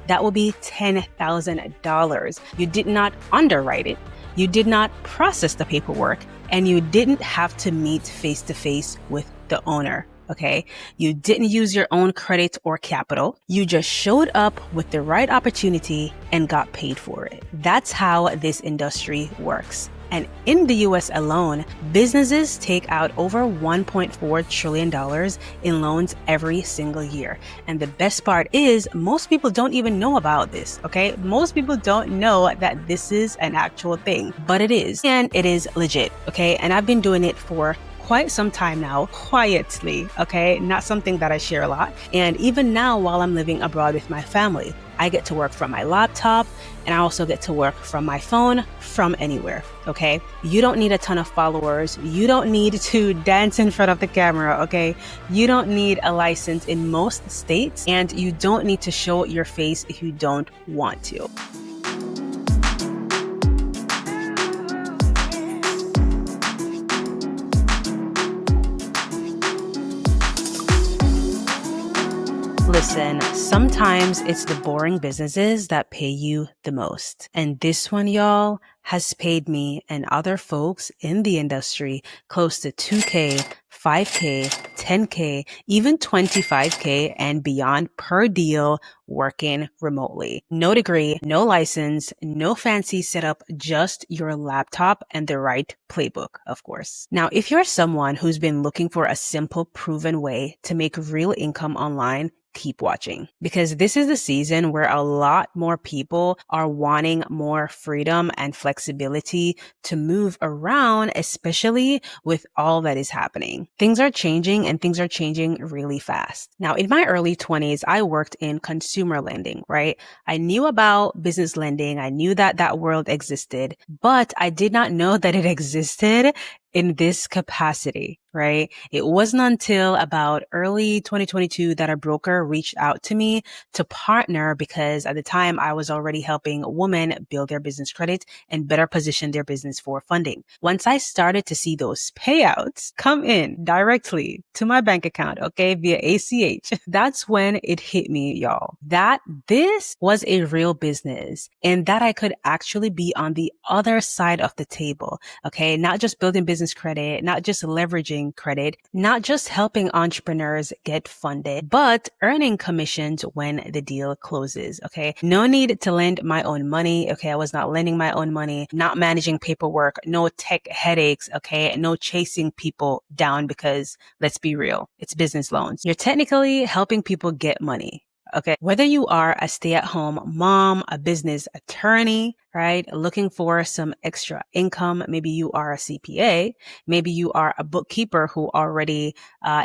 that will be $10,000. You did not underwrite it. You did not process the paperwork, and you didn't have to meet face-to-face with the owner. Okay. You didn't use your own credit or capital. You just showed up with the right opportunity and got paid for it. That's how this industry works. And in the US alone, businesses take out over $1.4 trillion in loans every single year. And the best part is most people don't even know about this, okay? Most people don't know that this is an actual thing, but it is. And it is legit, okay? And I've been doing it for quite some time now, quietly, okay? Not something that I share a lot. And even now, while I'm living abroad with my family, I get to work from my laptop, and I also get to work from my phone from anywhere, okay? You don't need a ton of followers. You don't need to dance in front of the camera, okay? You don't need a license in most states, and you don't need to show your face if you don't want to. Listen, sometimes it's the boring businesses that pay you the most. And this one, y'all, has paid me and other folks in the industry close to $2,000, $5,000, $10,000, even $25,000 and beyond per deal working remotely. No degree, no license, no fancy setup, just your laptop and the right playbook, of course. Now, if you're someone who's been looking for a simple, proven way to make real income online, keep watching, because this is the season where a lot more people are wanting more freedom and flexibility to move around, especially with all that is happening. Things are changing, and things are changing really fast. Now, in my early 20s, I worked in consumer lending, right? I knew about business lending. I knew that that world existed, but I did not know that it existed in this capacity, right? It wasn't until about early 2022 that a broker reached out to me to partner, because at the time I was already helping women build their business credit and better position their business for funding. Once I started to see those payouts come in directly to my bank account, okay, via ACH, that's when it hit me, y'all, that this was a real business and that I could actually be on the other side of the table, okay? Not just building business credit, not just leveraging credit, not just helping entrepreneurs get funded, but earning commissions when the deal closes, okay? No need to lend my own money, okay? I was not lending my own money, not managing paperwork, no tech headaches, okay? No chasing people down, because let's be real, it's business loans. You're technically helping people get money. Okay. Whether you are a stay-at-home mom, a business attorney, right? Looking for some extra income. Maybe you are a CPA. Maybe you are a bookkeeper who already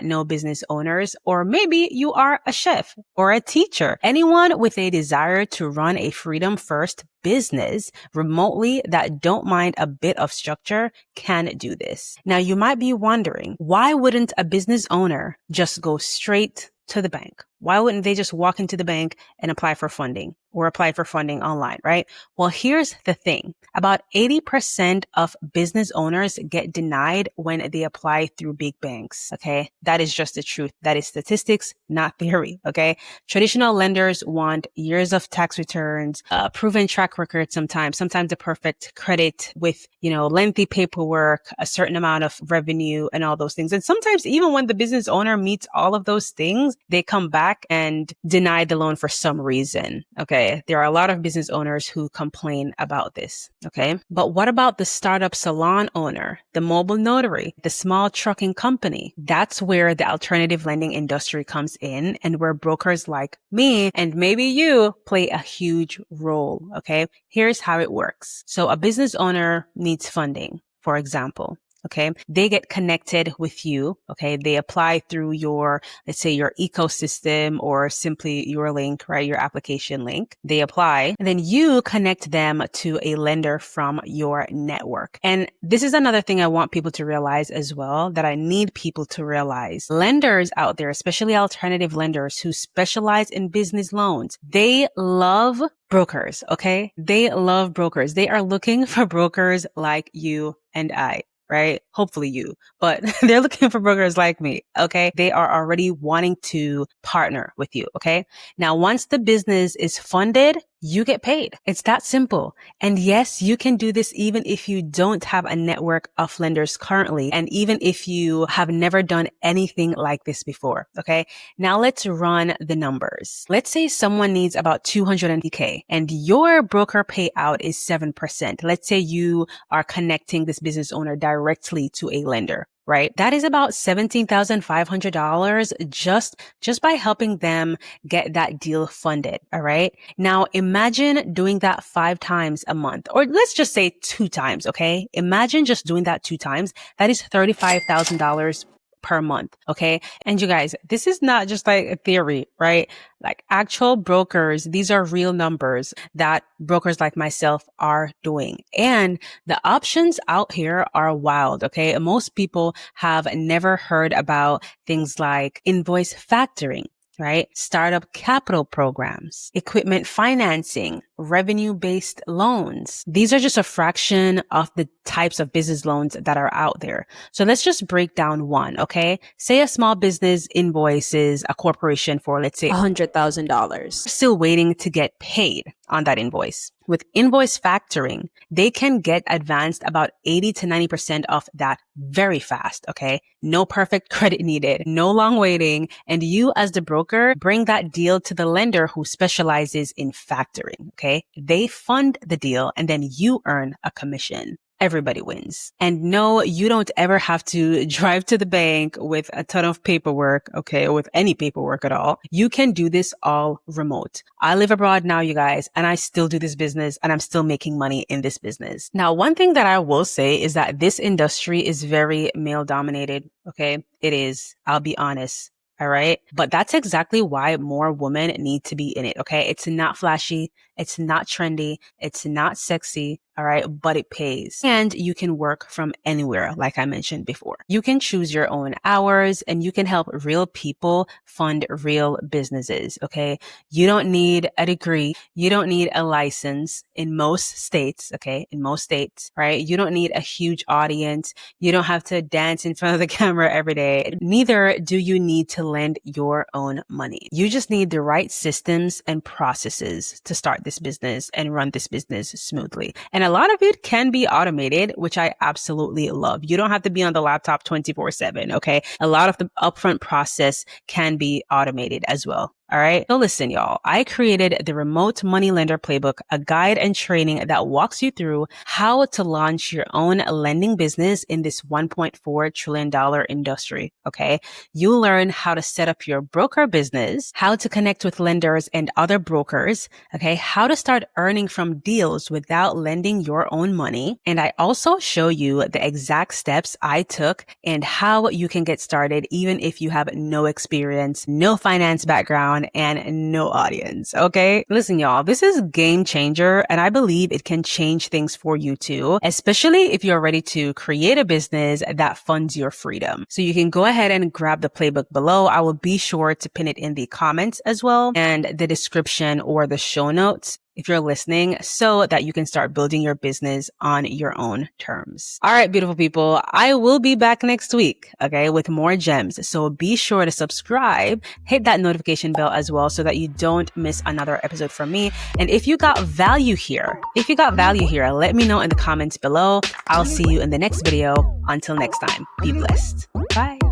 know business owners, or maybe you are a chef or a teacher. Anyone with a desire to run a freedom first business remotely that don't mind a bit of structure can do this. Now, you might be wondering, why wouldn't a business owner just go straight to the bank? Why wouldn't they just walk into the bank and apply for funding, or apply for funding online, right? Well, here's the thing. About 80% of business owners get denied when they apply through big banks, okay? That is just the truth. That is statistics, not theory, okay? Traditional lenders want years of tax returns, proven track record sometimes the perfect credit with, lengthy paperwork, a certain amount of revenue and all those things. And sometimes even when the business owner meets all of those things, they come back and deny the loan for some reason, okay? There are a lot of business owners who complain about this, okay? But what about the startup salon owner, the mobile notary, the small trucking company? That's where the alternative lending industry comes in, and where brokers like me and maybe you play a huge role, okay? Here's how it works. So a business owner needs funding, for example. Okay. They get connected with you. Okay. They apply through your, let's say, your ecosystem, or simply your link, right? Your application link. They apply, and then you connect them to a lender from your network. And this is another thing I want people to realize as well, that I need people to realize. Lenders out there, especially alternative lenders who specialize in business loans, they love brokers. Okay. They love brokers. They are looking for brokers like you and I. right? Hopefully you, but they're looking for brokers like me. Okay. They are already wanting to partner with you. Okay. Now, once the business is funded, you get paid. It's that simple. And yes, you can do this even if you don't have a network of lenders currently. And even if you have never done anything like this before. Okay. Now let's run the numbers. Let's say someone needs about $250K and your broker payout is 7%. Let's say you are connecting this business owner directly to a lender. Right? That is about $17,500 just by helping them get that deal funded. All right. Now imagine doing that 5 times a month, or let's just say 2 times. Okay. Imagine just doing that 2 times. That is $35,000 per month. Okay. And you guys, this is not just like a theory, right? Like actual brokers, these are real numbers that brokers like myself are doing. And the options out here are wild. Okay. Most people have never heard about things like invoice factoring, right? Startup capital programs, equipment financing, revenue-based loans. These are just a fraction of the types of business loans that are out there. So let's just break down one, okay? Say a small business invoices a corporation for, let's say, $100,000. Still waiting to get paid on that invoice. With invoice factoring, they can get advanced about 80 to 90% of that very fast, okay? No perfect credit needed, no long waiting, and you as the broker bring that deal to the lender who specializes in factoring, okay? They fund the deal and then you earn a commission. Everybody wins. And no, you don't ever have to drive to the bank with a ton of paperwork, okay, or with any paperwork at all. You can do this all remote. I live abroad now, you guys, and I still do this business and I'm still making money in this business. Now, one thing that I will say is that this industry is very male dominated, okay? It is. I'll be honest. All right. But that's exactly why more women need to be in it. Okay. It's not flashy. It's not trendy. It's not sexy. All right. But it pays. And you can work from anywhere, like I mentioned before. You can choose your own hours and you can help real people fund real businesses. Okay. You don't need a degree. You don't need a license in most states. Okay. In most states, right? You don't need a huge audience. You don't have to dance in front of the camera every day. Neither do you need to lend your own money. You just need the right systems and processes to start this business and run this business smoothly. And a lot of it can be automated, which I absolutely love. You don't have to be on the laptop 24/7. Okay. A lot of the upfront process can be automated as well. All right. So listen, y'all, I created the Remote Money Lender Playbook, a guide and training that walks you through how to launch your own lending business in this $1.4 trillion industry. Okay. You learn how to set up your broker business, how to connect with lenders and other brokers. Okay. How to start earning from deals without lending your own money. And I also show you the exact steps I took and how you can get started, even if you have no experience, no finance background, and no audience. Okay. Listen, y'all, this is game changer. And I believe it can change things for you too, especially if you're ready to create a business that funds your freedom. So you can go ahead and grab the playbook below. I will be sure to pin it in the comments as well and the description or the show notes if you're listening, so that you can start building your business on your own terms. All right, beautiful people, I will be back next week, okay, with more gems. So be sure to subscribe, hit that notification bell as well so that you don't miss another episode from me. And if you got value here, let me know in the comments below. I'll see you in the next video. Until next time, be blessed. Bye.